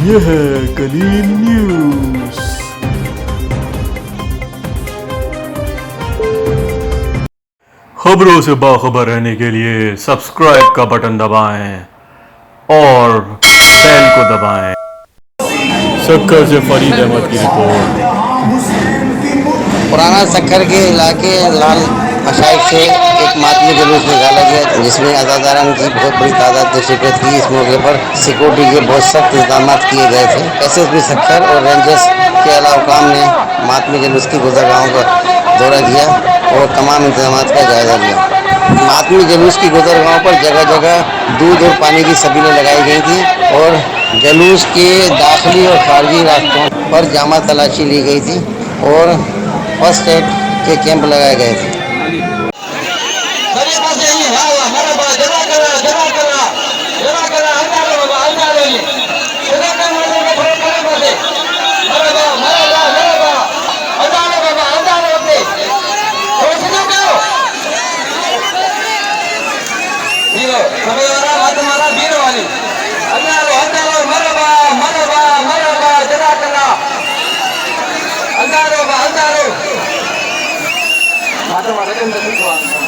यह है कलील न्यूज। खबरों से बाखबर रहने के लिए सब्सक्राइब का बटन दबाएं और बेल को दबाएं। सक्कर से फरीद अहमद की रिपोर्ट। पुराना सक्खर के इलाके लाल मशाइख से एक मातमी जुलूस निकाला गया, जिसमें अज़ादारान की बहुत बड़ी तादाद ने शिरकत की। इस मौके पर सिक्योरिटी के बहुत सख्त इंतजाम किए गए थे। एसएसपी सक्खर और रेंजर्स के अलावा ने मातमी जुलूस की गुजरगाहों का दौरा किया और तमाम इंतजाम का जायजा लिया। मातमी जुलूस की गुजरगाहों पर जगह जगह दूध और पानी की सबिलें लगाई गई थी और जुलूस के दाखिली और खारजी रास्तों पर जामा तलाशी ली गई थी और फर्स्ट एड के कैंप लगाए गए थे। माता